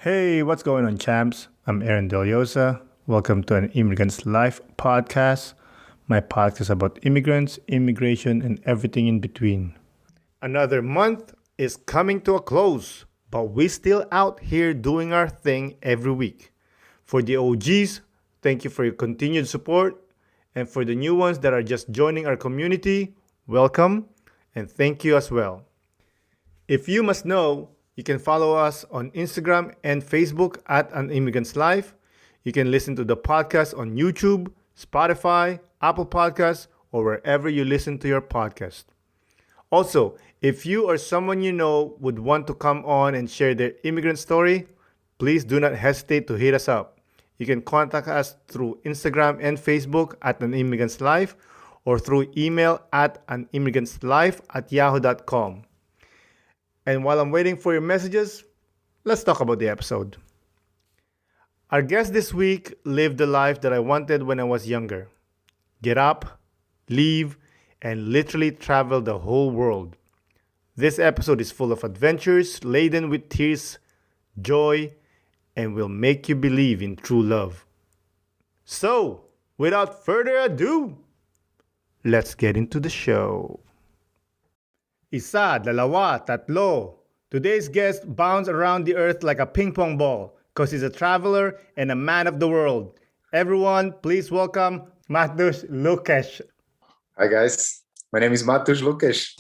Hey, what's going on, champs? I'm Aaron Deliosa. Welcome to an Immigrant's Life podcast. My podcast about immigrants, immigration, and everything in between. Another month is coming to a close, but we're still out here doing our thing every week. For the OGs, thank you for your continued support. And for the new ones that are just joining our community, welcome and thank you as well. If you must know, you can follow us on Instagram and Facebook at An Immigrant's Life. You can listen to the podcast on YouTube, Spotify, Apple Podcasts, or wherever you listen to your podcast. Also, if you or someone you know would want to come on and share their immigrant story, please do not hesitate to hit us up. You can contact us through Instagram and Facebook at An Immigrant's Life or through email at animmigrant'slife@yahoo.com. And while I'm waiting for your messages, let's talk about the episode. Our guest this week lived the life that I wanted when I was younger. Get up, leave, and literally travel the whole world. This episode is full of adventures, laden with tears, joy, and will make you believe in true love. So, without further ado, let's get into the show. Isa, dalawa, tatlo. Today's guest bounces around the earth like a ping pong ball because he's a traveler and a man of the world. Everyone, please welcome Matus Lukes. Hi guys, my name is Matus Lukes.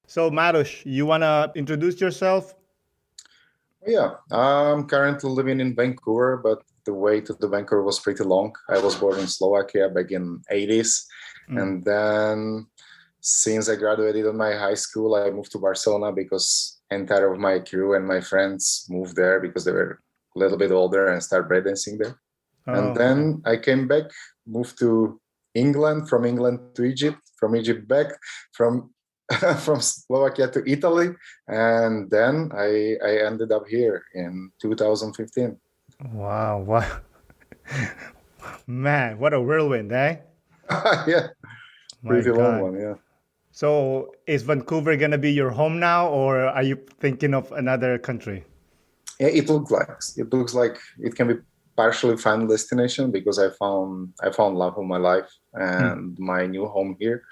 So Matus, you want to introduce yourself? Yeah, I'm currently living in Vancouver, but the way to the Vancouver was pretty long. I was born in Slovakia back in 80s. And then since I graduated in my high school, I moved to Barcelona because entire of my crew and my friends moved there because they were a little bit older and started breakdancing there. And then I came back, moved to England, from England to Egypt, from Egypt back, from Slovakia to Italy, and then I ended up here in 2015. Wow, wow. Man, what a whirlwind, eh? Yeah, My pretty long God. one, yeah. So is Vancouver going to be your home now, or are you thinking of another country? Yeah, it looks like it can be partially final destination because I found love of my life and my new home here.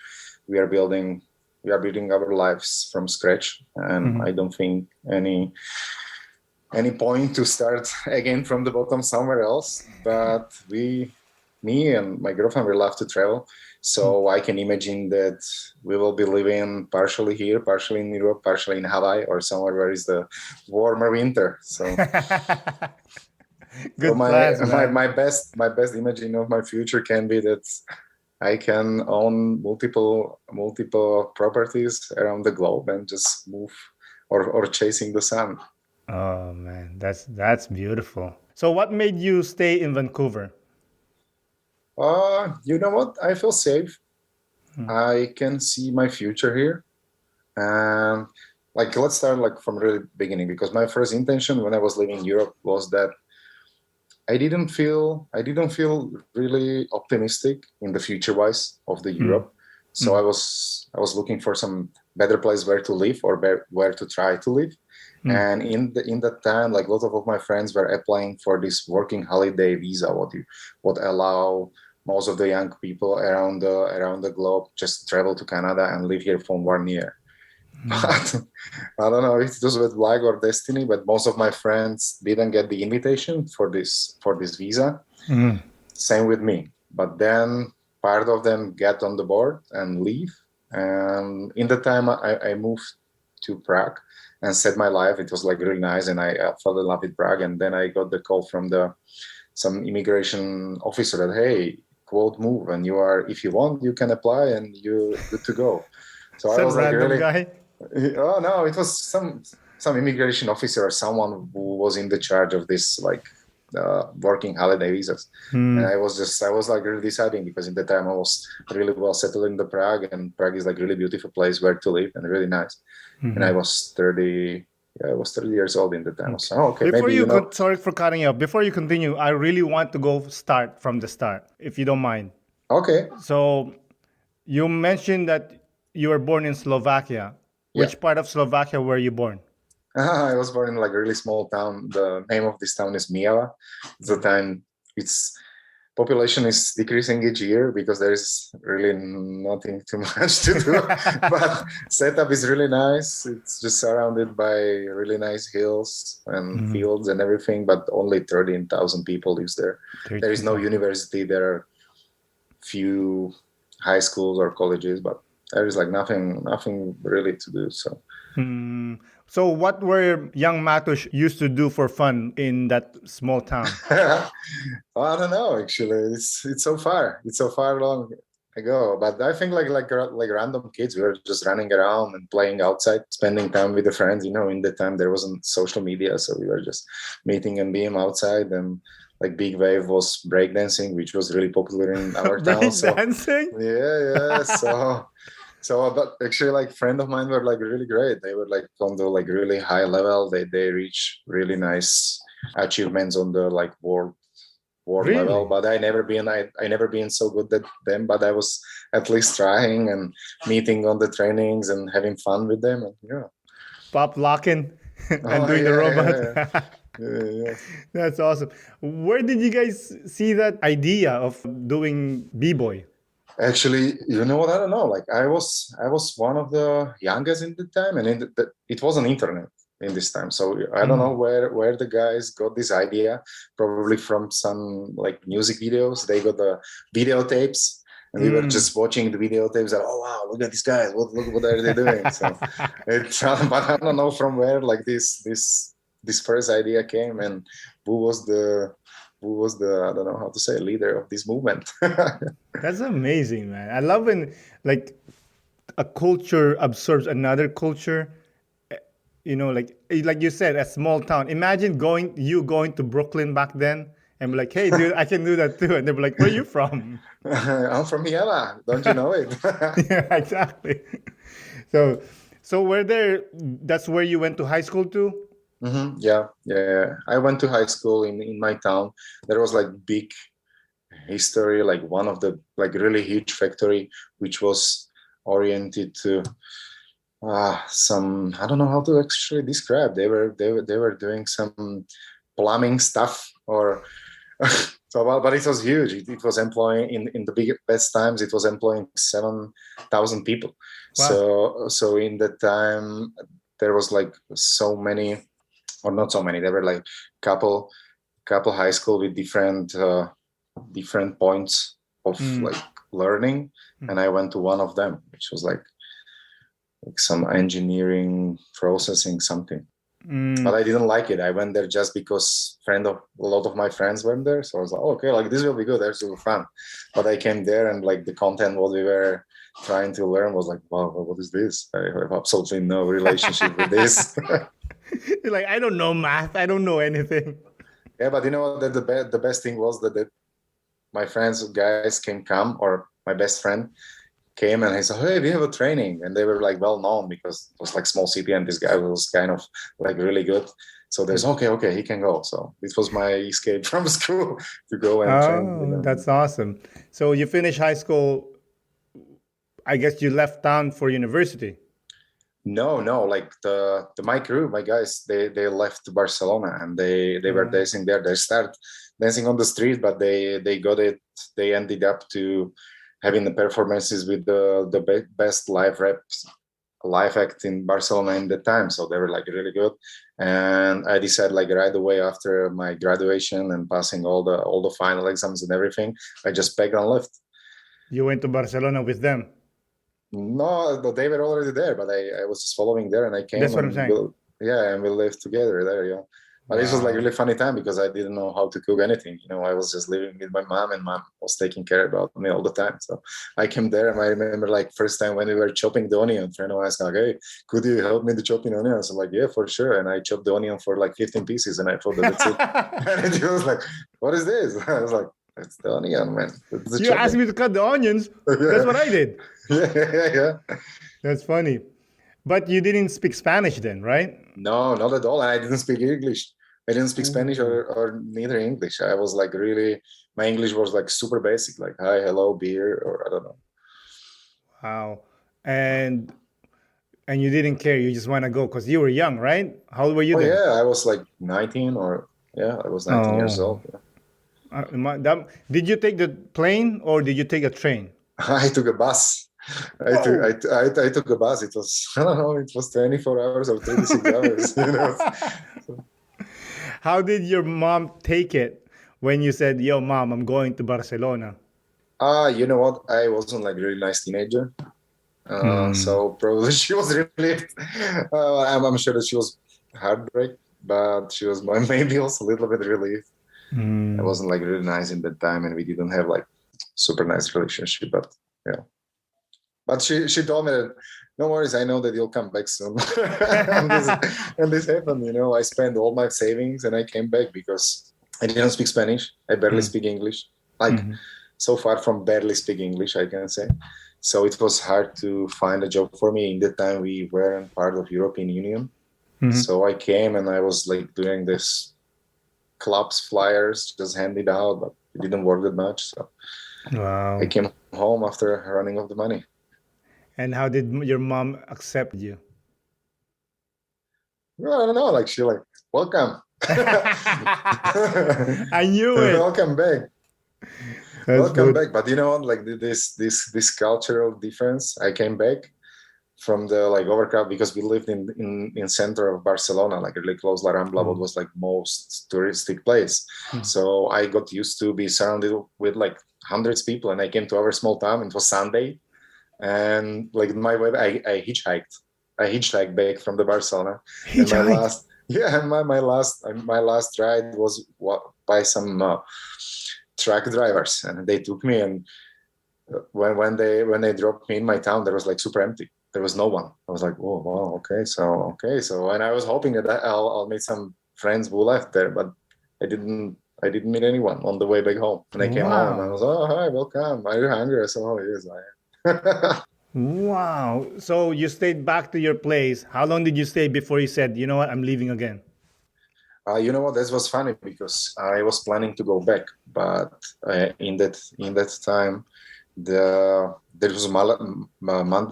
We are building our lives from scratch, and I don't think any point to start again from the bottom somewhere else. But me and my girlfriend, we love to travel, so I can imagine that we will be living partially here, partially in Europe, partially in Hawaii, or somewhere where is the warmer winter. So. Good So plans, man. my best imaging of my future can be that I can own multiple properties around the globe and just move or chasing the sun. Oh man, that's beautiful. So what made you stay in Vancouver? You know what? I feel safe. I can see my future here. And let's start from really beginning, because my first intention when I was living in Europe was that I didn't feel really optimistic in the future wise of the Europe. So I was looking for some better place where to live or where to try to live. And in that time, a lot of my friends were applying for this working holiday visa, what allow most of the young people around the globe just travel to Canada and live here for 1 year. But I don't know if it was with luck or destiny, but most of my friends didn't get the invitation for this visa. Same with me. But then part of them get on the board and leave. And in the time I moved to Prague and set my life. It was really nice, and I fell in love with Prague. And then I got the call from some immigration officer that, hey, quote, move, and if you want, you can apply and you're good to go. So Some I was random really guy? Oh no, it was some immigration officer or someone who was in the charge of this working holiday visas. And I was really deciding, because in the time I was really well settled in the Prague, and Prague is really beautiful place where to live and really nice. And I was 30 years old in the time. So okay, Sorry for cutting you off. Before you continue, I really want to start from the start, if you don't mind. Okay. So you mentioned that you were born in Slovakia. Yeah. Which part of Slovakia were you born? I was born in like a really small town. The name of this town is Miava. It's the time its population is decreasing each year because there is really nothing too much to do. But setup is really nice. It's just surrounded by really nice hills and fields and everything, but only 13,000 people lives there. There is no 13,000. university. There are few high schools or colleges, but there is like nothing really to do. So So what were young Matus used to do for fun in that small town? I don't know. Actually, it's so far. It's so far long ago. But I think like random kids, we were just running around and playing outside, spending time with the friends. In the time there wasn't social media, so we were just meeting and being outside. And like big wave was breakdancing, which was really popular in our town. Break So dancing? yeah. So but actually like friend of mine were like really great. They were like on the like really high level. They reach really nice achievements on the like world level. Really? But I never been so good at them. But I was at least trying and meeting on the trainings and having fun with them. And, yeah. Pop locking and Oh doing the yeah, robot. yeah. That's awesome. Where did you guys see that idea of doing B-boy? Actually, you know what? I don't know. Like I was one of the youngest in the time, and it was on internet in this time. So I don't know where the guys got this idea. Probably from some like music videos. They got the videotapes, and we were just watching the videotapes. And oh wow, look at these guys! What are they doing? So it's but I don't know from where like this first idea came, and who was the I don't know how to say leader of this movement. That's amazing, man. I love when like a culture absorbs another culture. Like you said, a small town. Imagine going to Brooklyn back then and be like, "Hey, dude, I can do that too." And they'll be like, "Where are you from?" I'm from Vienna. Don't you know it? Yeah, exactly. So, so where there? That's where you went to high school too. Yeah. I went to high school in my town. There was like big history, like one of the like really huge factory, which was oriented to some, I don't know how to actually describe. They were doing some plumbing stuff or so, but it was huge. It was employing in the best times. It was employing 7,000 people. Wow. So in that time there was like so many, or not so many. There were like couple high school with different points of like learning, and I went to one of them, which was like some engineering processing something. But I didn't like it. I went there just because a lot of my friends went there. So I was like, oh, okay, like this will be good. That's really fun. But I came there and like the content what we were trying to learn was like, wow, what is this? I have absolutely no relationship with this. You're like, I don't know math. I don't know anything. Yeah, but you know what? The best thing was that my friends guys come, or my best friend came and he said, hey, we have a training. And they were like well known because it was like small city and this guy was kind of like really good. So there's okay, he can go. So this was my escape from school to go and train with Oh, them. that's awesome. So you finished high school. I guess you left town for university. No, like my crew, my guys, they left Barcelona and they were dancing there. They start dancing on the street, but they got it. They ended up to having the performances with the best live act in Barcelona in the time. So they were like really good. And I decided like right away after my graduation and passing all the final exams and everything, I just packed and left. You went to Barcelona with them. No, they were already there, but I was just following there, and I That's came what I'm and saying. we lived together there. Yeah, but this was like Wow. really funny time because I didn't know how to cook anything. I was just living with my mom, and mom was taking care about me all the time. So I came there, and I remember like first time when we were chopping the onion, friend of mine asked like, "Hey, could you help me to chopping onions?" I'm like, "Yeah, for sure." And I chopped the onion for like 15 pieces, and I thought that that's it. And he was like, "What is this?" I was like, "It's the onion, man. It's the You asked chopping." me to cut the onions. That's Yeah, what I did. yeah. That's funny. But you didn't speak Spanish then, right? No, not at all. And I didn't speak English. I didn't speak Spanish Ooh, or neither English. I was like really, my English was like super basic, like hi, hello, beer, or I don't know. wow. And And you didn't care. You just want to go because you were young, right? How old were you Oh then? yeah, I was like 19 or yeah, I was 19 years Oh. old. Yeah. Did you take the plane or did you take a train? I took a bus. Whoa. I took a bus. It was I don't know. It was 24 hours or 36 hours. You know. So, How did your mom take it when you said, "Yo, mom, I'm going to Barcelona"? you know what? I wasn't like a really nice teenager. Hmm. So probably she was relieved. I'm sure that she was heartbreak, but she was maybe also a little bit relieved. I Hmm. wasn't like really nice in that time, and we didn't have like super nice relationship. But yeah, but she told me that no worries, I know that you'll come back soon. and this and this happened. You know, I spent all my savings and I came back because I didn't speak Spanish. I barely Hmm. speak English. Like Hmm. so far from barely speak English, I can say. So it was hard to find a job for me. In that time, we weren't part of European Union. Hmm. So I came and I was like doing this clubs flyers, just handed out, but it didn't work that much. So I Wow. came home after running out the money. And how did your mom accept you? Well, I don't know, like she like, welcome. I knew it. Welcome back. That's Welcome good. back. But you know what, like this cultural difference, I came back from the like overcrowd because we lived in center of Barcelona, like really close La Rambla, what Oh. was like most touristic place. Hmm. So I got used to be surrounded with like hundreds of people, and I came to our small town. It was Sunday, and like my way, I hitchhiked. I hitchhiked back from the Barcelona, and my Hitchhiked. last yeah, and my last ride was by some truck drivers, and they took me and when they dropped me in my town, there was like super empty. There was no one. I was like, oh wow, okay. So and I was hoping that I'll meet some friends who left there, but I didn't. I didn't meet anyone on the way back home. And I came home and I was, Wow. oh hi, welcome. Are you hungry? I said, oh yes, I am. Wow. So you stayed back to your place. How long did you stay before you said, you know what, I'm leaving again? You know what? This was funny because I was planning to go back, but in that time, there was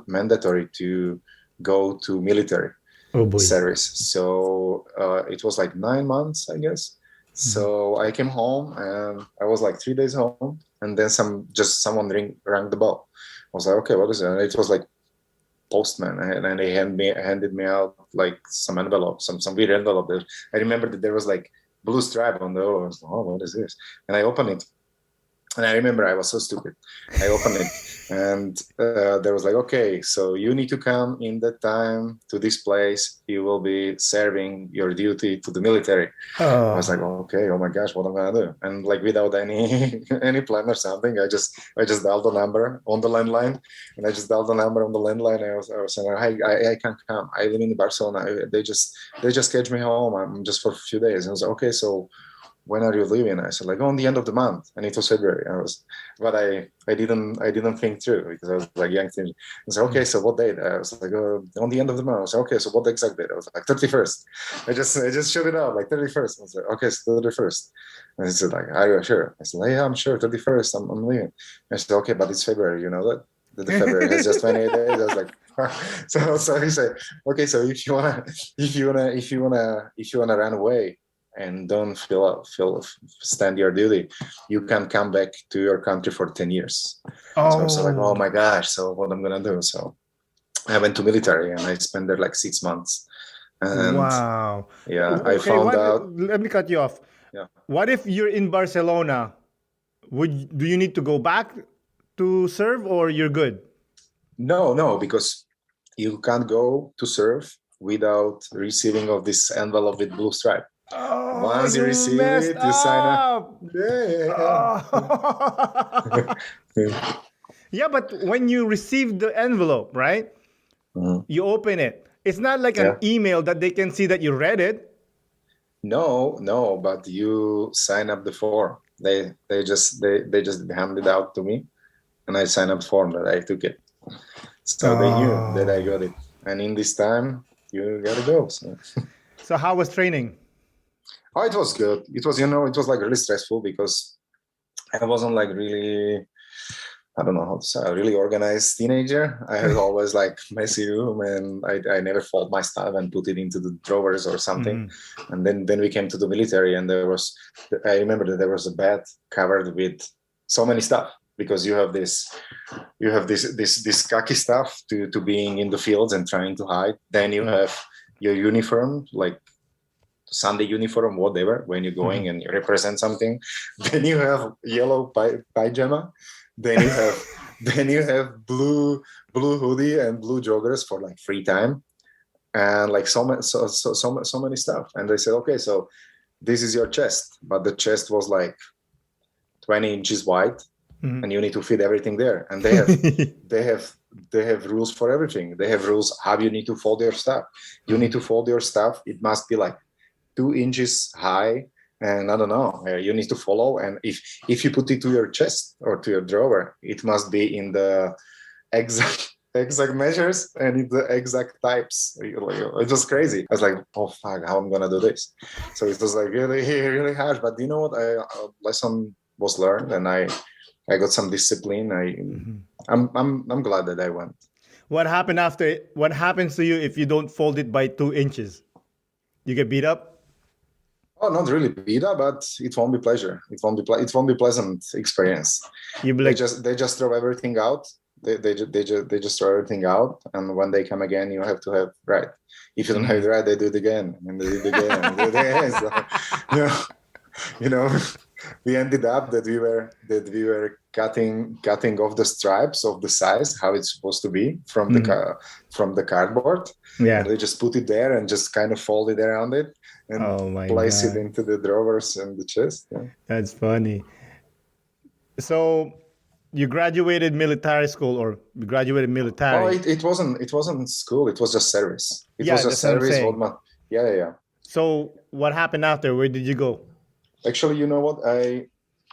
mandatory to go to military Oh boy. service. So it was like 9 months, I guess. Mhm. So I came home and I was like 3 days home, and then someone rang the bell. I was like, okay, what is it? And it was like postman, and they handed me out like some envelope, some weird envelope. I remember that there was like blue stripe on the envelope. I was like, oh, what is this? And I opened it, and I remember I was so stupid. I opened it, and there was like, okay, so you need to come in that time to this place. You will be serving your duty to the military. I was like, Oh. okay, oh my gosh, what am I gonna do? And like without any any plan or something, I just dialed the number on the landline, and I just dialed the number on the landline. I was saying, hey, I can't come. I live in Barcelona. They just catch me home. I'm just for a few days. And I was like, okay, so when are you leaving? I said like on the end of the month, and it was February. But I didn't think through because I was like young teen. I said okay, so what date? I was like on the end of the month. I said okay, so what exact date? I was like 31st. I just showed it out like 31st. I was like okay, so 31st. And he said like are you sure? I said like, yeah, I'm sure 31st. I'm leaving. I said okay, but it's February. You know that the February has just 28 days. I was like. So he said, okay, so if you wanna run away and don't stand your duty, you can come back to your country for 10 years. So I was like, oh Oh. my gosh, so what I'm gonna do? So I went to military and I spent there like 6 months. And Wow. yeah, I Okay, found what out. let me cut you off. Yeah. What if you're in Barcelona? Do you need to go back to serve or you're good? No, because you can't go to serve without receiving of this envelope with blue stripe. Oh, Once you you receive messed it, you sign up. up. Yeah, Oh. yeah. Yeah, but when you receive the envelope, right? Mhm. You open it. It's not like an Yeah. email that they can see that you read it. No, but you sign up the form. They just handed out to me, and I signed up form that I took it. So they knew that I Oh. got it. And in this time, you gotta go. So So how was training? oh, it was good. It was like really stressful because I wasn't like really I don't know how to say, a really organized teenager. I had always like messy room, and I never fold my stuff and put it into the drawers or something. And then we came to the military, and I remember that there was a bed covered with so many stuff, because you have this khaki stuff to being in the fields and trying to hide. Then you have your uniform, like Sunday uniform, whatever, when you're going and you represent something. Then you have yellow pajama. Then you have blue hoodie and blue joggers for like free time, and like so many stuff. And they said, okay, so this is your chest, but the chest was like 20 inches wide, and you need to fit everything there. And they have rules for everything. They have rules how you need to fold your stuff. You need to fold your stuff. It must be like 2 inches high, and I don't know, you need to follow. And if you put it to your chest or to your drawer, it must be in the exact measures and in the exact types. It was crazy. I was like, oh fuck, how I'm gonna do this? So it was like really hard. But you know what? A lesson was learned, and I got some discipline. I'm glad that I went. What happened after? What happens to you if you don't fold it by 2 inches? You get beat up? Oh, not really beat up, but it won't be pleasure. It won't be pleasant experience. You be like, They just throw everything out. They just throw everything out, and when they come again, you have to have right. If you don't have it right, they do it again, and they do it again, and they do it again. So, you know, we ended up that we were cutting off the stripes of the size how it's supposed to be from the cardboard. yeah. And they just put it there and just kind of fold it around it and place it into the drawers and the chest. Yeah. That's funny. So you graduated military school, or you graduated military? Oh, it wasn't school. It was just service. It Yeah, was just that's what I'm service. saying. Yeah. So what happened after? Where did you go? Actually, you know what?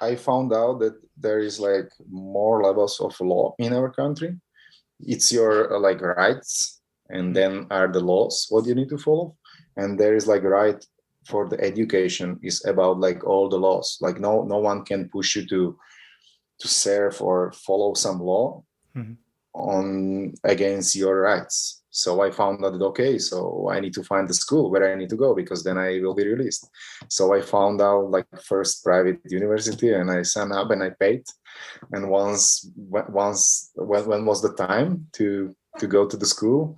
I found out that there is like more levels of law in our country. It's your like rights, and then are the laws what you need to follow. And there is like right for the education is about like all the laws. Like no one can push you to serve or follow some law on against your rights. So I found out that, okay, so I need to find the school where I need to go, because then I will be released. So I found out like first private university, and I signed up and I paid. And when was the time to go to the school,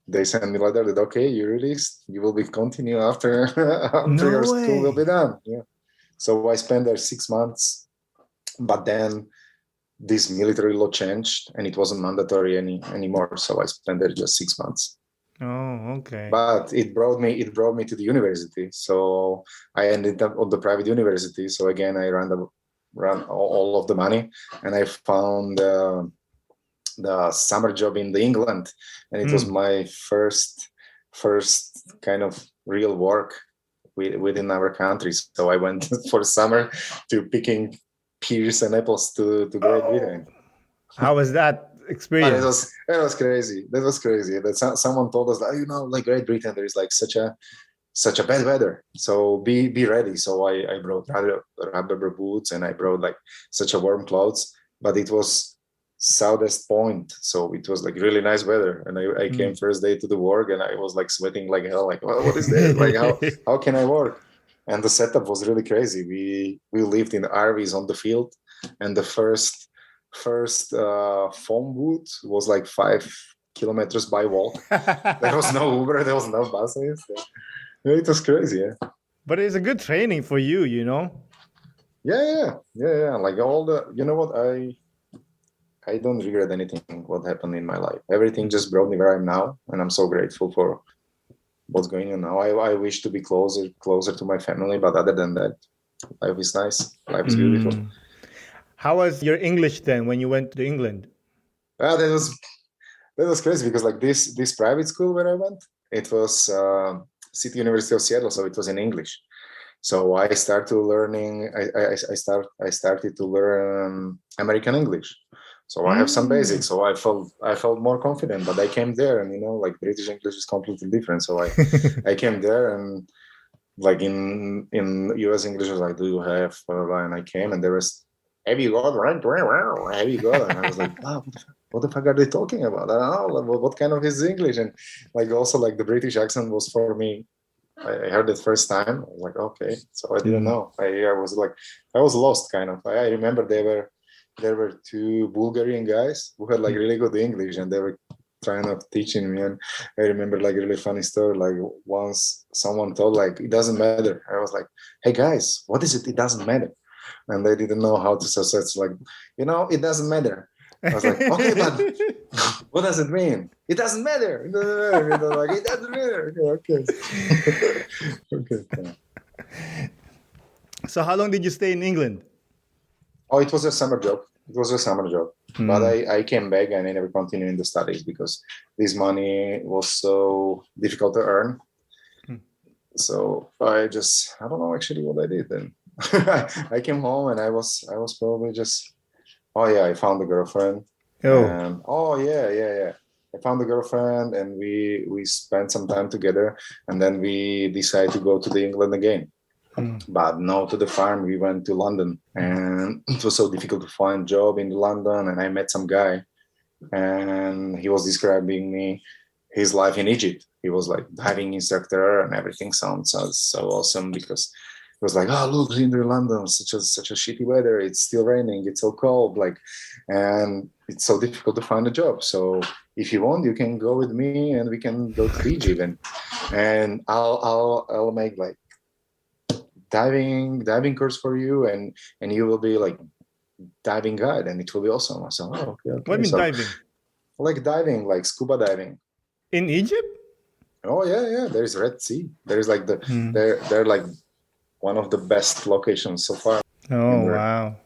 they sent me a letter that, okay, you're released. You will be continue after your school will be done. Yeah. So I spent there 6 months, but then this military law changed and it wasn't mandatory anymore. So I spent there just 6 months. Oh, okay. But it brought me to the university. So I ended up on the private university. So again, I ran all of the money, and I found the summer job in England, and it was my first kind of real work within our country. So I went for summer to picking pears and apples to Great Britain. How was that experience? It was crazy. That was crazy. That someone told us that, like Great Britain, there is like such a bad weather. So be ready. So I brought rubber boots, and I brought like such a warm clothes, but it was southest point, so it was like really nice weather. And I came first day to the work, and I was like sweating like hell. Like, well, what is this? Like, how can I work? And the setup was really crazy. We lived in RVs on the field, and the first phone booth was like 5 kilometers by walk. There was no Uber, there was no buses. It was crazy. Yeah. But it's a good training for you, Yeah. Like all the, you know what, I don't regret anything what happened in my life. Everything just brought me where I'm now, and I'm so grateful for what's going on now. I wish to be closer to my family, but other than that, life is nice. Life is beautiful. How was your English then when you went to England? That was crazy, because like this private school where I went, it was City University of Seattle, so it was in English. So I started learning. I started to learn American English. So I have some basics. So I felt more confident. But I came there, and like British English is completely different. So I came there, and like in US English was like, do you have? And I came, and there was have you got rent? Have you got? And I was like, wow, what the fuck are they talking about? I don't know. Like, what kind of is English? And like also like the British accent was for me. I heard it first time. I was like, okay. So I didn't know. I was like, I was lost kind of. I remember there were two Bulgarian guys who had like really good English, and they were trying of teaching me. And I remember like a really funny story. Like once someone told like it doesn't matter. I was like, hey guys, what is it? It doesn't matter. And they didn't know how to. So it's like, it doesn't matter. I was like, okay, but what does it mean? It doesn't matter. It doesn't matter. Like, it doesn't matter. Okay. Okay. So how long did you stay in England? Oh, it was a summer job. It was a summer job. But I came back and I never continued in the studies because this money was so difficult to earn. So I don't know actually what I did then. I came home and I was probably just, oh yeah, I found a girlfriend. And yeah. I found a girlfriend and we spent some time together, and then we decided to go to the England again. But no, to the farm, we went to London, and it was so difficult to find a job in London. And I met some guy, and he was describing me his life in Egypt. He was like diving instructor, and everything sounds so awesome because it was like, oh look, in London, such a shitty weather. It's still raining. It's so cold, like, and it's so difficult to find a job. So if you want, you can go with me, and we can go to Egypt, and I'll make like diving course for you, and you will be like diving guide, and it will be awesome. I said, oh, okay. What do you mean diving? Like diving, like scuba diving. In Egypt? Oh yeah. There's Red Sea. There's like they're like one of the best locations so far. Oh wow.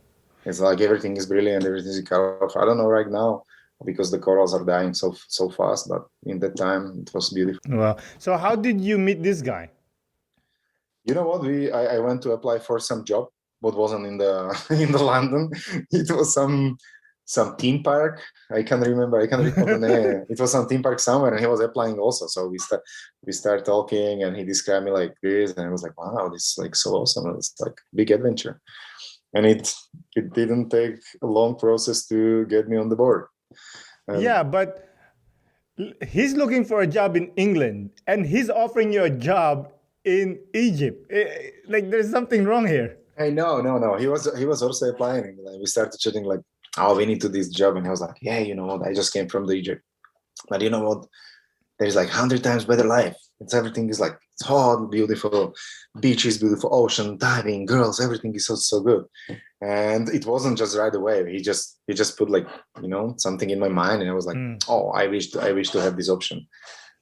It's like everything is brilliant, everything is colorful. I don't know right now because the corals are dying so fast, but in that time it was beautiful. Wow. So how did you meet this guy? You know what? I went to apply for some job, but wasn't in the in the London. It was some theme park. I can't recall the name. It was some theme park somewhere, and he was applying also. So we start talking, and he described me like this, and I was like, wow, this is like so awesome. It's like big adventure. And it didn't take a long process to get me on the board. Yeah, but he's looking for a job in England, and he's offering you a job in Egypt. Like there's something wrong here. Hey, no. He was also applying. We started chatting like, oh, we need to do this job, and he was like, yeah, you know what? I just came from the Egypt, but you know what? There's like 100 times better life. Everything is like it's hot, beautiful, beaches, beautiful ocean, diving, girls, everything is so good. And it wasn't just right away. He just put like something in my mind, and I was like, oh, I wish to have this option.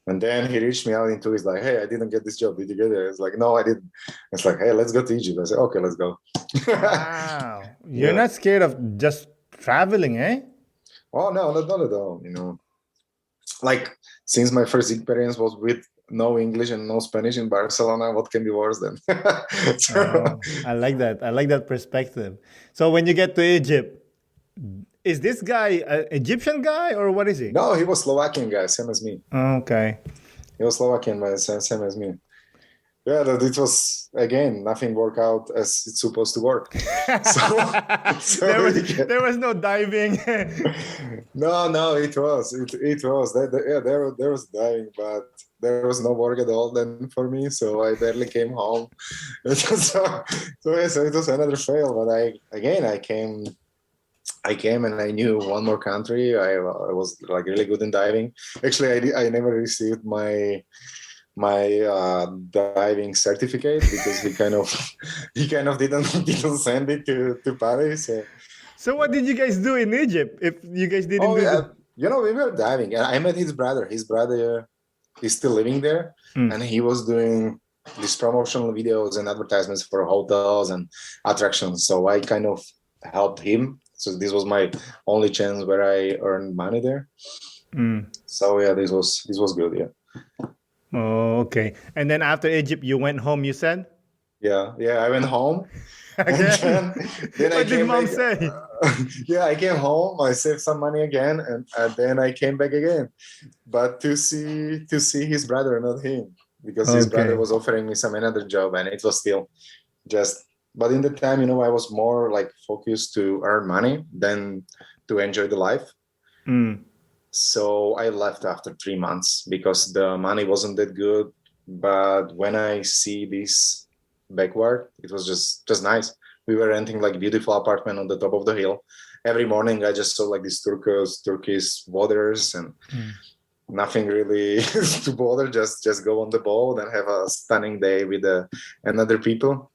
And then he reached me out into he's like, hey, I didn't get this job. Did you get it? It's like, no, I didn't. It's like, hey, let's go to Egypt. I said, okay, let's go. Wow. You're not scared of just traveling, eh? Oh no, not at all. Like since my first experience was with no English and no Spanish in Barcelona, what can be worse than? I like that. I like that perspective. So when you get to Egypt, is this guy an Egyptian guy or what is he? No, he was Slovakian guy, same as me. Okay. He was Slovakian, but same as me. Yeah, it was again nothing worked out as it's supposed to work. There was no diving. No, it was. There was diving, but there was no work at all then for me. So I barely came home. So it was another fail. But I came and I knew one more country. I was like really good in diving. Actually, I never received my diving certificate because he kind of didn't send it to Paris. So what did you guys do in Egypt if you guys didn't we were diving, and I met his brother. His brother is still living there, and he was doing these promotional videos and advertisements for hotels and attractions. So I kind of helped him. So this was my only chance where I earned money there. So yeah, this was good. Yeah. Oh, okay. And then after Egypt, you went home, you said? Yeah, I went home. Again? Then What did mom say? Yeah, I came home. I saved some money again, and then I came back again, but to see his brother, not him, because his brother was offering me some another job, and it was still just but in the time, I was more like focused to earn money than to enjoy the life. So I left after 3 months because the money wasn't that good. But when I see this backward, it was just nice. We were renting like beautiful apartment on the top of the hill. Every morning I just saw like these Turkish waters and nothing really to bother. Just go on the boat and have a stunning day with another people.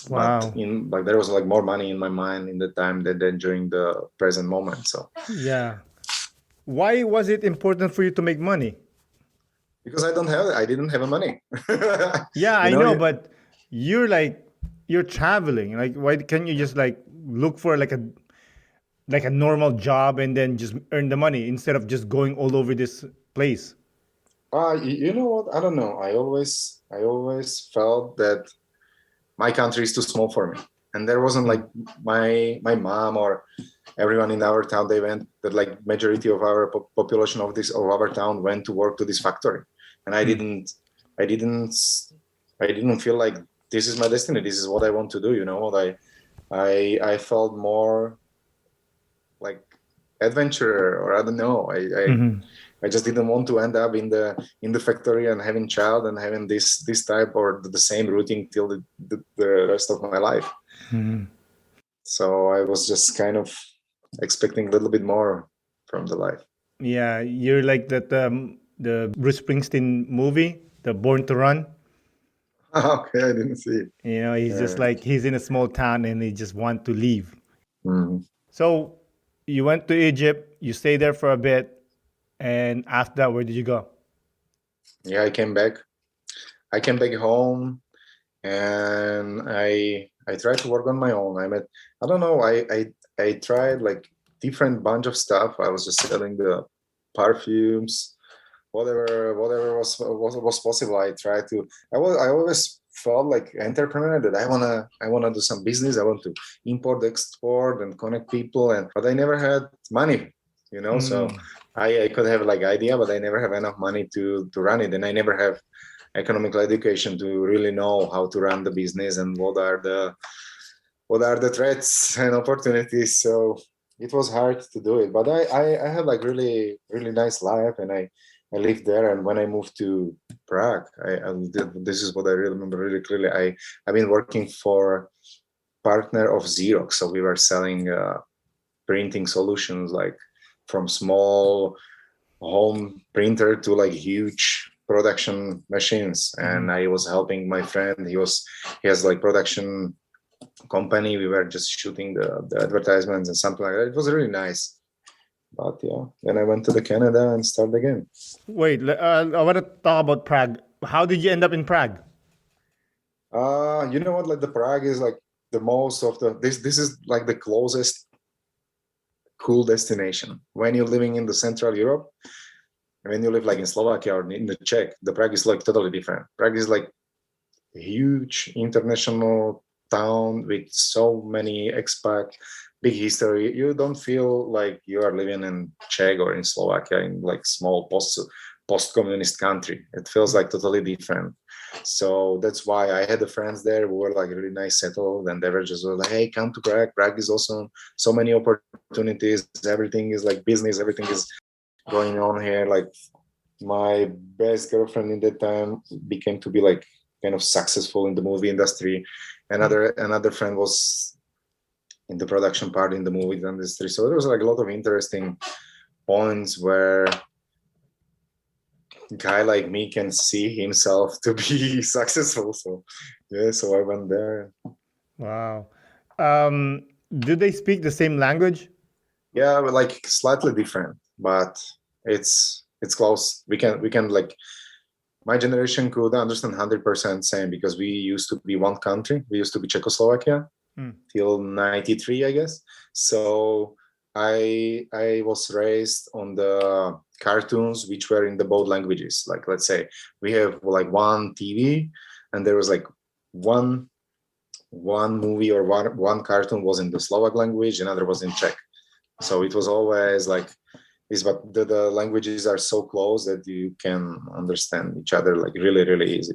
But Wow. there was like more money in my mind in the time than during the present moment. So Yeah. Why was it important for you to make money? because I didn't have money. Yeah, you I know, know, you, but you're traveling. Like, why can't you just like look for like a normal job and then just earn the money instead of just going all over this place? you know what? I don't know. I always felt that my country is too small for me, and there wasn't like my mom or everyone in our town. They went that like majority of our population of our town went to work to this factory, and I didn't, I didn't feel like this is my destiny. This is what I want to do. You know what I felt more like adventurer, or I don't know. I just didn't want to end up in the factory and having child and having this type or the same routine till the rest of my life. So I was just kind of expecting a little bit more from the life. Yeah, you're like that the Bruce Springsteen movie, the Born to Run. Okay, I didn't see it. He's just Yeah. like he's in a small town and he just want to leave. Mhm. So you went to Egypt, you stayed there for a bit, and after that, where did you go? Yeah, I came back. I came back home, and I tried to work on my own. I don't know. I tried like different bunch of stuff. I was just selling the perfumes, whatever was possible. I always felt like entrepreneur that I wanna do some business. I want to import, export, and connect people, but I never had money. So I could have like idea, but I never have enough money to run it, and I never have economical education to really know how to run the business and what are the threats and opportunities. So it was hard to do it, but I had like really really nice life, and I lived there. And when I moved to Prague, this is what I really remember really clearly. I've been working for partner of Xerox, so we were selling printing solutions, like from small home printer to like huge production machines. And I was helping my friend. He has like production company. We were just shooting the advertisements and something like that. It was really nice. But yeah, then I went to the Canada and started again. Wait, I want to talk about Prague. How did you end up in Prague? You know what? Like the Prague is like the most of the this is like the closest cool destination when you're living in the Central Europe. When you live like in Slovakia or in the Czech, the Prague is like totally different. Prague is like a huge international town with so many expats, big history. You don't feel like you are living in Czech or in Slovakia in like small post-communist country. It feels like totally different. So that's why I had the friends there who were like really nice settled, and they were just like, hey, come to Prague. Prague is awesome. So many opportunities. Everything is like business. Everything is going on here. Like my best girlfriend in that time became to be like kind of successful in the movie industry. Another friend was in the production part in the movie industry. So there was like a lot of interesting points where a guy like me can see himself to be successful. So yeah, so I went there. Wow. Do they speak the same language? Yeah, but like slightly different, but it's close. We can like my generation could understand 100% same, because we used to be one country. We used to be Czechoslovakia till 93, I guess. So I was raised on the cartoons which were in the both languages. Like let's say we have like one TV, and there was like one movie or one cartoon was in the Slovak language, another was in Czech. So it was always like this, but the languages are so close that you can understand each other like really really easy.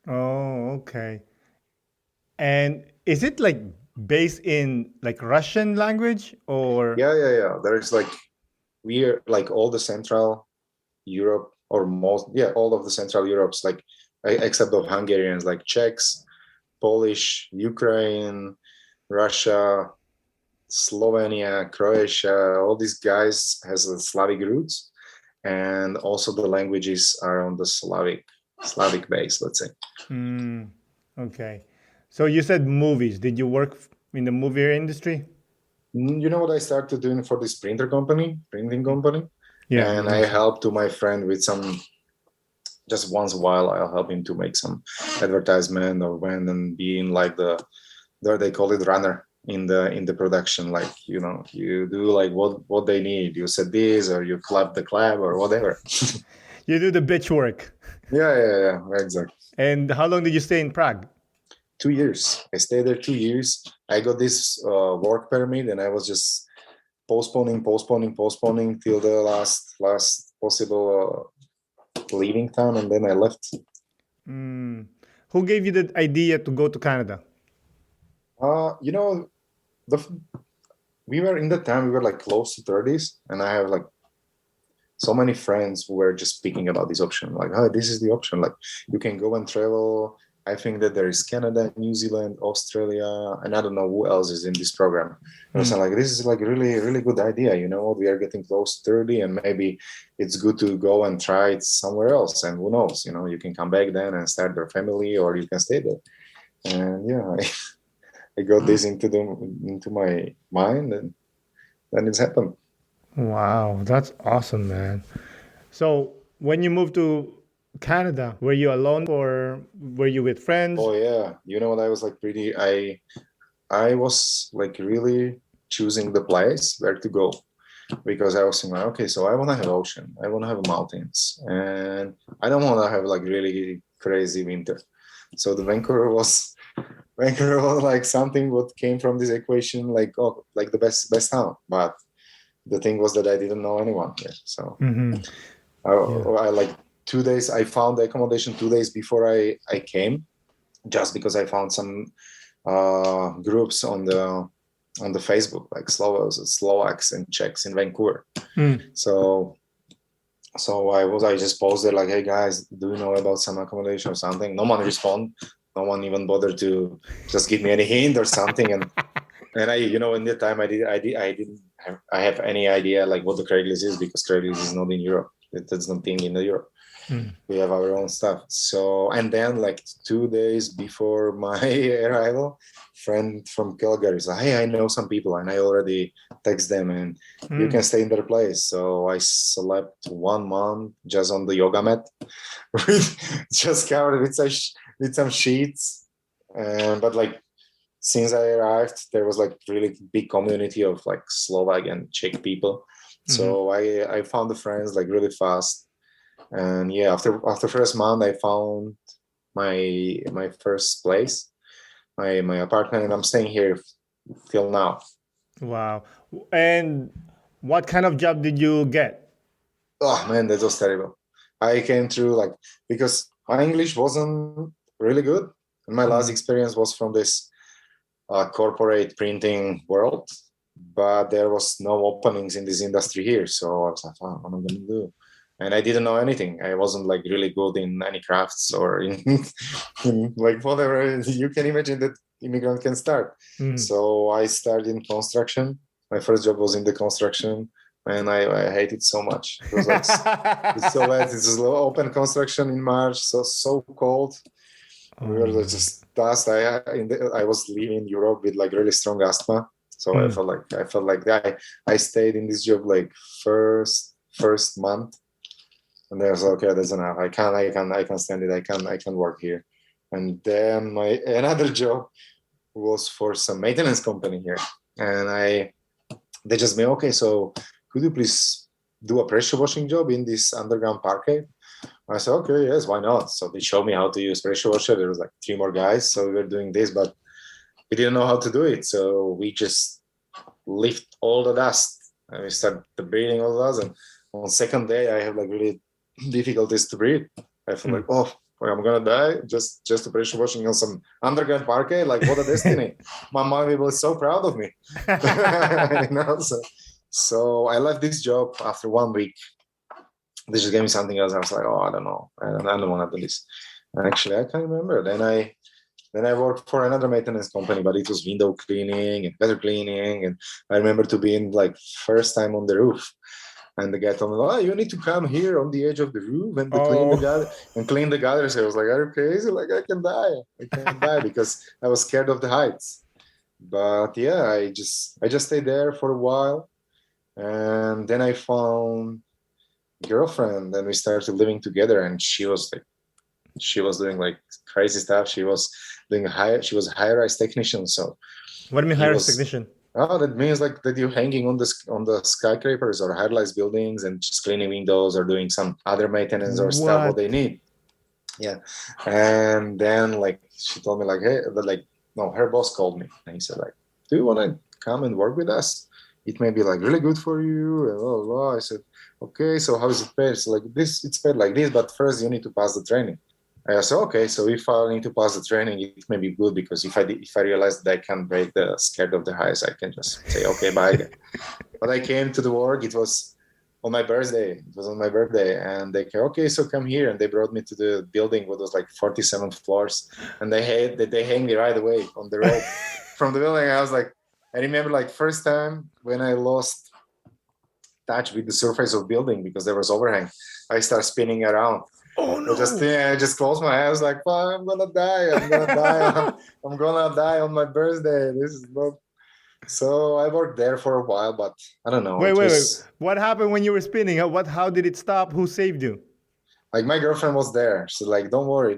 Oh, okay. And is it like based in like Russian language or? Yeah. There is like we're like all the Central Europe or most, yeah, all of the Central Europe's like except of Hungarians, like Czechs, Polish, Ukraine, Russia, Slovenia, Croatia, all these guys has a Slavic roots, and also the languages are on the Slavic base, let's say. Mm, okay. So you said movies. Did you work in the movie industry? You know what I started doing for this printing company, Yeah, you and I mentioned. helped to my friend with some. Just once in a while, I'll help him to make some advertisement or when and being like they call it runner in the production. Like you do like what they need. You said this or you clap the clap or whatever. You do the bitch work. Yeah, exactly. And how long did you stay in Prague? 2 years. I stayed there 2 years. I got this work permit, and I was just postponing till the last possible leaving town, and then I left. Mm. Who gave you the idea to go to Canada? You know, the we were in that time we were like close to 30s, and I have like so many friends who were just speaking about this option, like, oh, this is the option, like you can go and travel. I think that there is Canada, New Zealand, Australia, and I don't know who else is in this program. I was Mm. like, this is like really good idea. You know what, we are getting close to 30, and maybe it's good to go and try it somewhere else, and who knows, you can come back then and start your family, or you can stay there. And yeah, I got this into my mind, and then it's happened. Wow, that's awesome, man. So when you moved to Canada, were you alone or were you with friends? Oh yeah, you know what? I was like pretty. I was like really choosing the place where to go, because I was thinking, like, okay, so I want to have ocean, I want to have mountains, and I don't want to have like really crazy winter. So the Vancouver was like something what came from this equation, like, oh, like the best town. But the thing was that I didn't know anyone here, so Hmm. Yeah. I like 2 days. I found the accommodation 2 days before I came, just because I found some groups on the Facebook, like Slovaks and Czechs in Vancouver. Mm. So I just posted like, hey guys, do you know about some accommodation or something? No one respond. No one even bothered to just give me any hint or something. And I, in that time I have any idea like what the Craigslist is, because Craigslist is not in Europe. That's not thing in the Europe. Mm. We have our own stuff. So, and then like 2 days before my arrival, friend from Calgary said, hey, I know some people, and I already text them, and you can Mm. stay in their place. So I slept 1 month just on the yoga mat, just covered with some sheets. But like, since I arrived, there was like really big community of like Slovak and Czech people. Hmm. So I found the friends like really fast. And yeah, after first month, I found my first place, my apartment, and I'm staying here till now. Wow. And what kind of job did you get? Oh man, that was terrible. I came through like, because my English wasn't really good, and my last Mm. experience was from this corporate printing world, but there was no openings in this industry here. So I was like, oh, what am I gonna do? And I didn't know anything. I wasn't like really good in any crafts or in like whatever you can imagine that immigrant can start. Mm. So I started in construction. My first job was in the construction, and I hate it so much. It was like it's so bad. It's just open construction in March, so cold. We Oh were man. just dust. I was living in Europe with like really strong asthma, so Mm. I felt like that. I stayed in this job like first month, and then I was like, okay, that's enough. I can stand it. I can work here. And then my another job was for some maintenance company here, and they just made, okay, so could you please do a pressure washing job in this underground parquet? I said, okay, yes, why not? So they showed me how to use pressure washer. There was like three more guys, so we were doing this, but we didn't know how to do it. So we just lift all the dust, and we start breathing all the dust. And on second day, I have like really difficulties to breathe. I feel like, Mm. oh. Like, I'm gonna die just to pressure washing on some underground parquet. Like, what a destiny! My mommy was so proud of me. So I left this job after 1 week. They just gave me something else. I was like, oh, I don't know. I don't want to do this. And actually, I can't remember. Then I worked for another maintenance company, but it was window cleaning and gutter cleaning. And I remember to be in like first time on the roof. And the guy told me, oh, you need to come here on the edge of the roof and clean the gutters. I was like, are you crazy? Like, I can die. I can die because I was scared of the heights. But yeah, I just stayed there for a while. And then I found a girlfriend and we started living together. And she was doing like crazy stuff. She was a high-rise technician. So What do you mean he high-rise was technician? Oh, that means like that you're hanging on the skyscrapers or high-rise buildings and just cleaning windows or doing some other maintenance or stuff what they need. Yeah. And then like she told me like, hey, no, her boss called me and he said like, do you want to come and work with us? It may be like really good for you and blah, blah, blah. I said, okay, so how is it paid? So like this, it's paid like this, but first you need to pass the training. I said, okay, so if I need to pass the training, it may be good because if I realize that I can break the scared of the highs, I can just say, okay, bye. But I came to the work. It was on my birthday. It was on my birthday, and they came, okay, so come here, and they brought me to the building, what was like 47 floors, and they hang me right away on the rope from the building. I was like, I remember like first time when I lost touch with the surface of building because there was overhang, I started spinning around. Oh no! I just closed my eyes like, oh, I'm gonna die. I'm gonna die on my birthday. This is not. So I worked there for a while, but I don't know. Wait. What happened when you were spinning? How did it stop? Who saved you? Like my girlfriend was there. She's like, don't worry.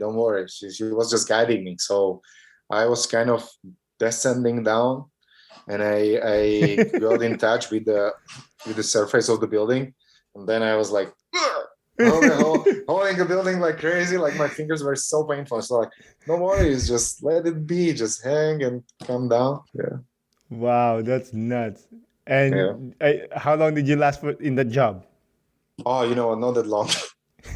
She was just guiding me. So I was kind of descending down, and I got in touch with the surface of the building, and then I was like. Holding the building like crazy, like my fingers were so painful. So like, no worries, just let it be, just hang and come down. Yeah. Wow, that's nuts. Yeah. And how long did you last in that job? Oh, not that long.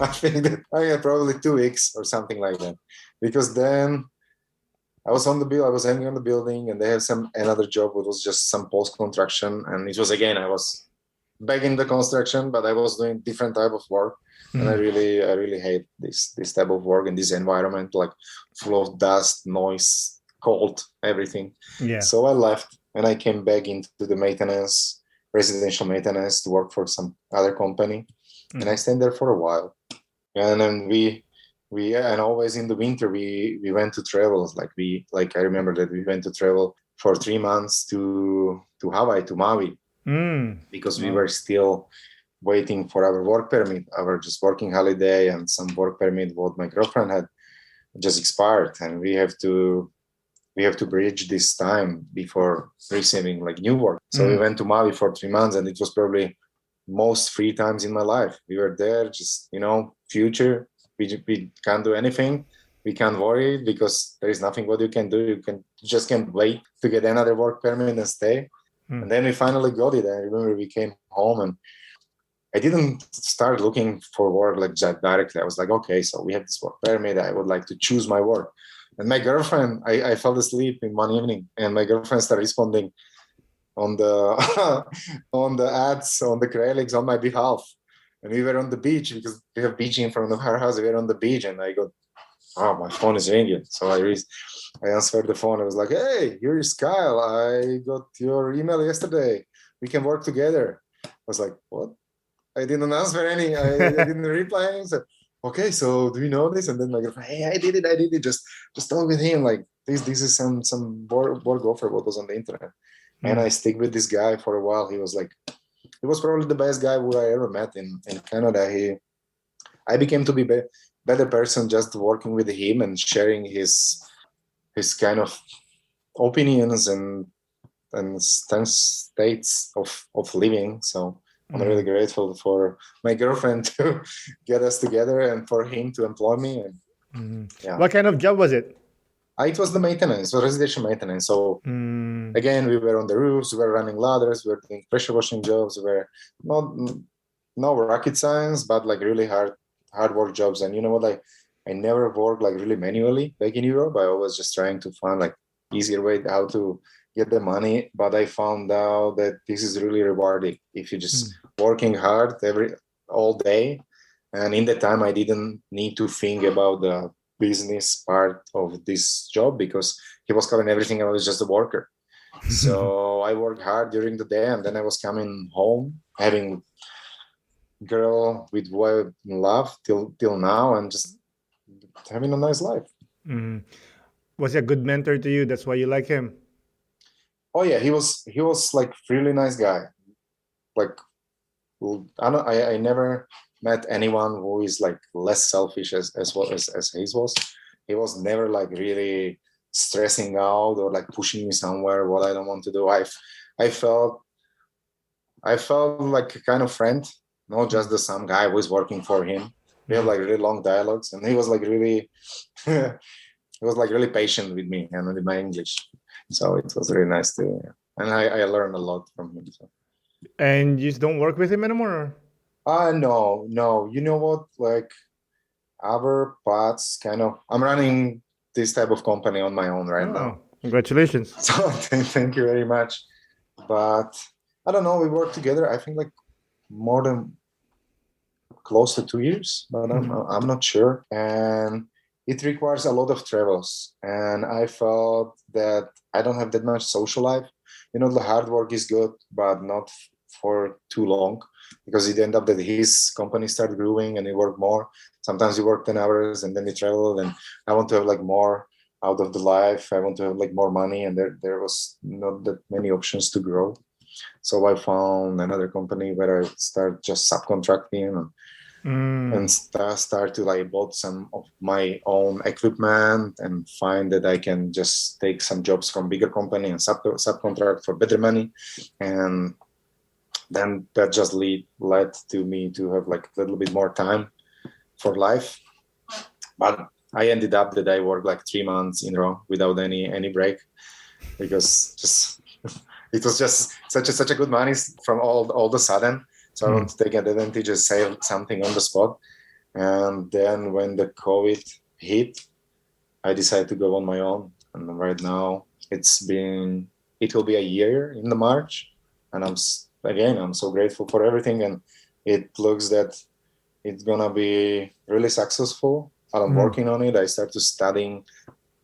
I think probably 2 weeks or something like that. Because then I was hanging on the building, and they had another job, which was just some post-contraction, and it was again I was back in the construction, but I was doing different type of work. And I really hate this type of work in this environment, like full of dust, noise, cold, everything. Yeah. So I left and I came back into the residential maintenance to work for some other company. And I stayed there for a while. And then and always in the winter we went to travel. I remember that we went to travel for 3 months to Hawaii, to Maui, because we were still waiting for our work permit, our just working holiday, and some work permit what my girlfriend had just expired, and we have to bridge this time before receiving like new work. So we went to Maui for 3 months, and it was probably most free times in my life. We were there, just future. We can't do anything. We can't worry because there is nothing what you can do. You just can't wait to get another work permit and stay. And then we finally got it. I remember we came home and I didn't start looking for work like that directly. I was like, okay, so we have this work permit. I would like to choose my work. And my girlfriend, I fell asleep in one evening, and my girlfriend started responding on the on the ads, on the Krelix on my behalf. And we were on the beach because we have beach in front of our house. We were on the beach, and I got, oh, my phone is ringing. So I answered the phone. I was like, hey, here is Kyle. I got your email yesterday. We can work together. I was like, what? I didn't answer any. I didn't reply any. So, okay, so do you know this? And then my girlfriend, hey, I did it. Just talk with him. Like this is some work offer what was on the internet. And I stick with this guy for a while. He was probably the best guy who I ever met in Canada. I became to be better person just working with him and sharing his kind of opinions and states of living. So I'm really grateful for my girlfriend to get us together and for him to employ me. And, yeah. What kind of job was it? It was the maintenance, so residential maintenance. So again, we were on the roofs, we were running ladders, we were doing pressure washing jobs. We were no rocket science, but like really hard work jobs. And you know what? Like I never worked like really manually back in Europe. I was just trying to find like easier way how to get the money. But I found out that this is really rewarding if you're just working hard all day. And in the time, I didn't need to think about the business part of this job because he was covering everything. I was just a worker. So I worked hard during the day, and then I was coming home having girl with who I love till now, and just having a nice life. Mm. Was he a good mentor to you? That's why you like him? Oh yeah, he was like really nice guy. Like I never met anyone who is like less selfish as well as he was. He was never like really stressing out or like pushing me somewhere what I don't want to do. I felt I felt like a kind of friend, not just the some guy who is working for him. We have like really long dialogues, and he was like really he was like really patient with me and with my English. So it was really nice to, and I learned a lot from him. So. And you just don't work with him anymore? Or? No. You know what? Like our paths kind of, I'm running this type of company on my own right now. Congratulations. So thank you very much. But I don't know, we work together, I think like more than close to 2 years, but I'm not sure. And it requires a lot of travels. And I felt that I don't have that much social life. You know, the hard work is good, but not for too long, because it ended up that his company started growing and he worked more. Sometimes you work 10 hours and then you travel, and I want to have like more out of the life. I want to have like more money, and there was not that many options to grow. So I found another company where I start just subcontracting and start to like bought some of my own equipment and find that I can just take some jobs from bigger company and subcontract for better money. And then that just led to me to have like a little bit more time for life. But I ended up that I worked like 3 months in a row without any break, because just it was just such a good money from all the sudden. So I want to take advantage and save something on the spot. And then when the COVID hit, I decided to go on my own. And right now it will be a year in the March. And I'm so grateful for everything. And it looks that it's going to be really successful. I'm working on it. I started studying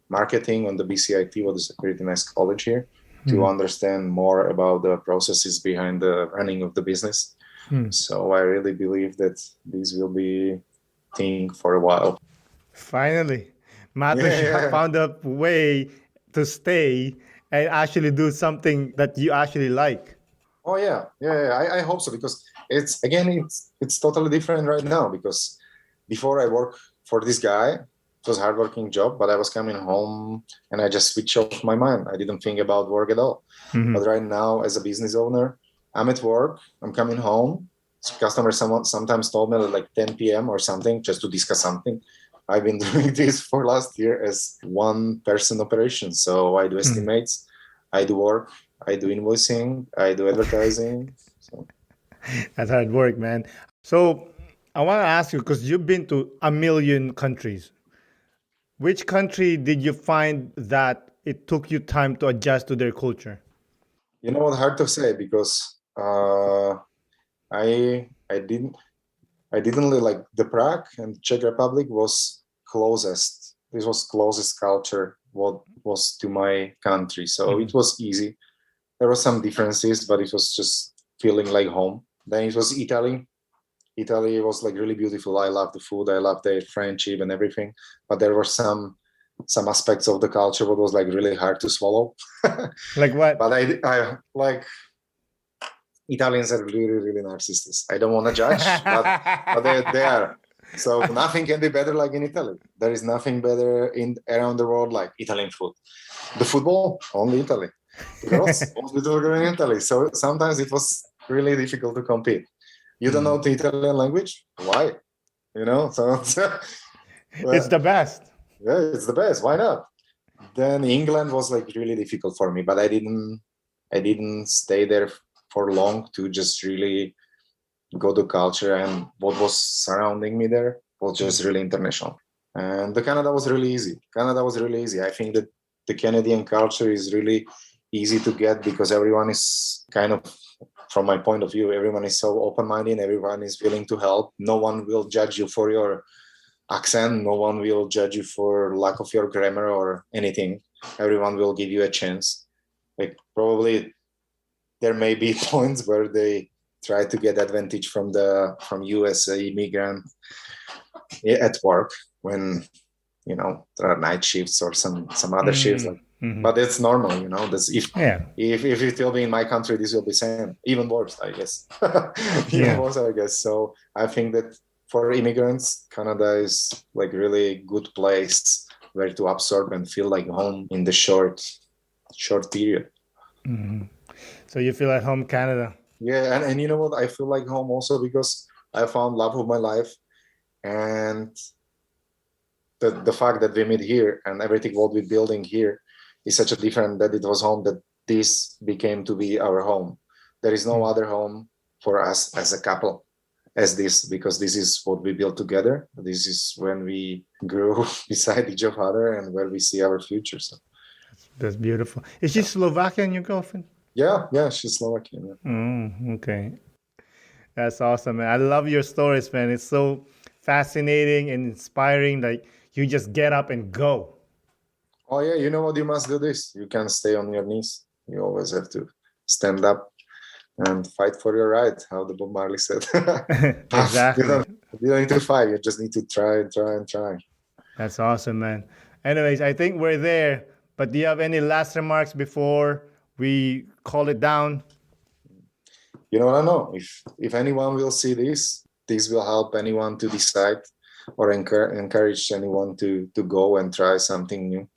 marketing on the BCIT, what is a pretty nice college here, to understand more about the processes behind the running of the business. So I really believe that this will be thing for a while. Finally, Matus found a way to stay and actually do something that you actually like. Oh yeah. I hope so, because it's totally different right now. Because before I worked for this guy, it was a hardworking job, but I was coming home and I just switched off my mind. I didn't think about work at all. But right now, as a business owner, I'm at work. I'm coming home. Customers sometimes told me like 10 p.m. or something just to discuss something. I've been doing this for last year as one person operation. So I do estimates, I do work, I do invoicing, I do advertising. So. That's hard work, man. So I want to ask you, because you've been to a million countries. Which country did you find that it took you time to adjust to their culture? You know what? Hard to say, because I didn't like the Prague and Czech Republic was closest. This was closest culture what was to my country, so it was easy. There were some differences, but it was just feeling like home. Then it was Italy. Italy was like really beautiful. I love the food. I love the friendship and everything. But there were some aspects of the culture that was like really hard to swallow. Like what? But I like Italians are really, really narcissists. I don't want to judge, but they are. So nothing can be better like in Italy. There is nothing better in around the world like Italian food. The football, only Italy. The girls, only in Italy. So sometimes it was really difficult to compete. You don't know the Italian language? Why? So It's the best. Yeah, it's the best. Why not? Then England was like really difficult for me, but I didn't stay there for long to just really go to culture, and what was surrounding me there was just really international. And the Canada was really easy. Canada was really easy. I think that the Canadian culture is really easy to get because everyone is kind of, from my point of view, everyone is so open-minded. Everyone is willing to help. No one will judge you for your accent. No one will judge you for lack of your grammar or anything. Everyone will give you a chance. Like probably there may be points where they try to get advantage from you as an immigrant at work when there are night shifts or some other shifts. But it's normal, that's if it will be in my country, this will be same, even worse, I guess. Worse, I guess. So I think that for immigrants, Canada is like really good place where to absorb and feel like home in the short period. So you feel at home, Canada? Yeah, and you know what? I feel like home also because I found love of my life, and the fact that we meet here and everything what we're building here is such a different that it was home, that this became to be our home. There is no other home for us as a couple as this, because this is what we built together. This is when we grew beside each other and where we see our future. So that's beautiful. Is she Slovakian, your girlfriend? Yeah, she's Slovakian. Okay. That's awesome, man. I love your stories, man. It's so fascinating and inspiring. Like you just get up and go. Oh yeah, you know what? You must do this. You can't stay on your knees. You always have to stand up and fight for your right, how the Bob Marley said. Exactly. You don't need to fight. You just need to try and try and try. That's awesome, man. Anyways, I think we're there. But do you have any last remarks before we call it down? You know what I know? If anyone will see this will help anyone to decide or encourage anyone to go and try something new.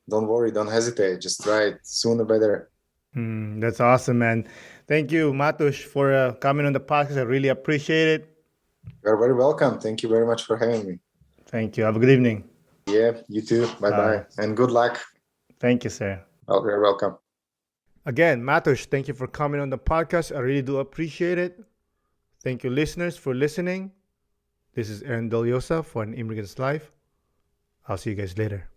Don't worry, don't hesitate. Just try it. Sooner better. That's awesome, man. Thank you, Matus, for coming on the podcast. I really appreciate it. You're very welcome. Thank you very much for having me. Thank you. Have a good evening. Yeah, you too. Bye-bye. And good luck. Thank you, sir. Oh, you're welcome. Again, Matus, thank you for coming on the podcast. I really do appreciate it. Thank you, listeners, for listening. This is Aaron Deliosa for An Immigrant's Life. I'll see you guys later.